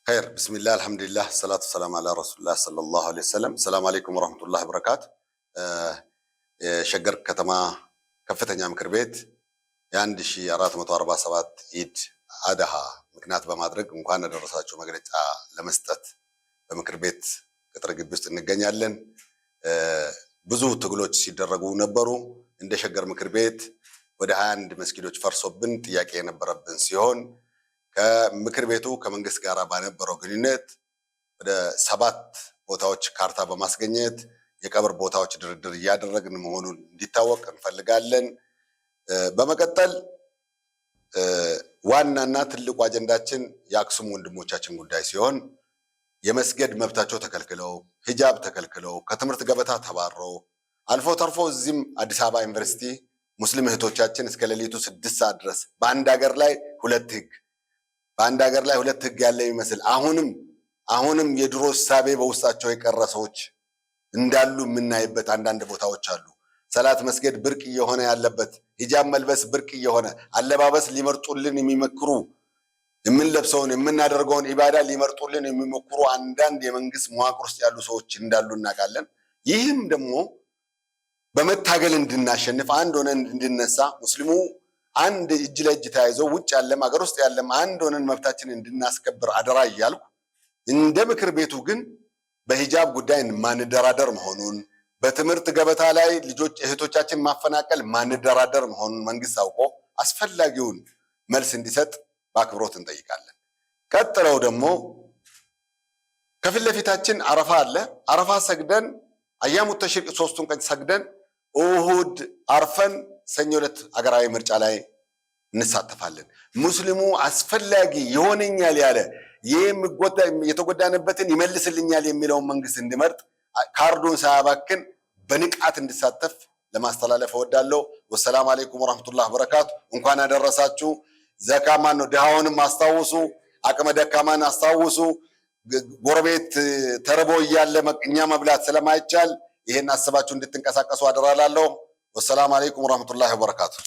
خير بسم الله الحمد لله الصلاة والسلام على رسول الله صلى الله عليه وسلم السلام عليكم ورحمة الله وبركاته ሸገር ከተማ ከፍተኛ ምክር ቤት የ1447 ኢድ አድሃ ምክንያት በማድረግ እንኳን አደረሳችሁ መግለጫ ለመስጠት በምክር ቤት ቅጥር ግቢ ውስጥ እንገኛለን። ብዙ ትግሎች ሲደረጉ ነበሩ። እንደ ሸገር ምክር ቤት ወደ 21 መስጊዶች ፈርሶብን ጥያቄ የነበረብን ሲሆን ከምክር ቤቱ ከመንግስት ጋር ባነበረው ግንኙነት ወደ 7 ቦታዎች ካርታ በማስገኘት የቀብር ቦታዎች ድርድር እያደረግን መሆኑን እንዲታወቅ እንፈልጋለን። በመቀጠል ዋናና ትልቁ አጀንዳችን የአክሱም ወንድሞቻችን ጉዳይ ሲሆን የመስገድ መብታቸው ተከልክለው ሂጃብ ተከልክለው ከትምህርት ገበታ ተባረው አልፎ ተርፎ እዚህም አዲስ አበባ ዩኒቨርሲቲ ሙስሊም እህቶቻችን እስከ ሌሊቱ 6 ሰዓት ድረስ በአንድ ሀገር ላይ ሁለት ህግ ያለ ይመስል አሁንም የድሮ እሳቤ በውስጣቸው የቀረ ሰዎች እንዳሉ የምናይበት አንዳንድ ቦታዎች አሉ። ሰላት መስገድ ብርቅ እየሆነ ያለበት፣ ሂጃብ መልበስ ብርቅ እየሆነ አለባበስ ሊመርጡልን የሚመክሩ የምንለብሰውን የምናደርገውን ኢባዳ ሊመርጡልን የሚመክሩ አንዳንድ የመንግስት መዋቅር ውስጥ ያሉ ሰዎች እንዳሉ እናውቃለን። ይህም ደግሞ በመታገል እንድናሸንፍ አንድ ሆነን እንድነሳ ሙስሊሙ አንድ እጅ ለእጅ ተያይዞ ውጭ ያለም ሀገር ውስጥ ያለም አንድ ሆነን መብታችንን እንድናስከብር አደራ እያልኩ እንደ ምክር ቤቱ ግን በሂጃብ ጉዳይ ማንደራደር መሆኑን በትምህርት ገበታ ላይ ልጆች እህቶቻችን ማፈናቀል ማንደራደር መሆኑን መንግስት አውቆ አስፈላጊውን መልስ እንዲሰጥ በአክብሮት እንጠይቃለን። ቀጥለው ደግሞ ከፊት ለፊታችን አረፋ አለ። አረፋ ሰግደን አያሙ ተሽሪቅ 3ቱን ቀን ሰግደን እሁድ አርፈን ሰኞ ዕለት አገራዊ ምርጫ ላይ እንሳተፋለን። ሙስሊሙ አስፈላጊ ይሆነኛል ያለ የተጎዳንበትን ይመልስልኛል የሚለውን መንግስት እንዲመርጥ ካርዱን ሳያባክን በንቃት እንዲሳተፍ ለማስተላለፍ እወዳለሁ። ወሰላም አለይኩም ወራህመቱላሂ ወበረካቱ። እንኳን አደረሳችሁ። ዘካማን ነው ድሃውንም አስታውሱ፣ አቅመ ደካማን አስታውሱ። ጎረቤት ተርቦ እያለ እኛ መብላት ስለማይቻል ይሄን አስባችሁ እንድትንቀሳቀሱ አደራላለሁ። ወሰላም አለይኩም ወራህመቱላሂ ወበረካቱ።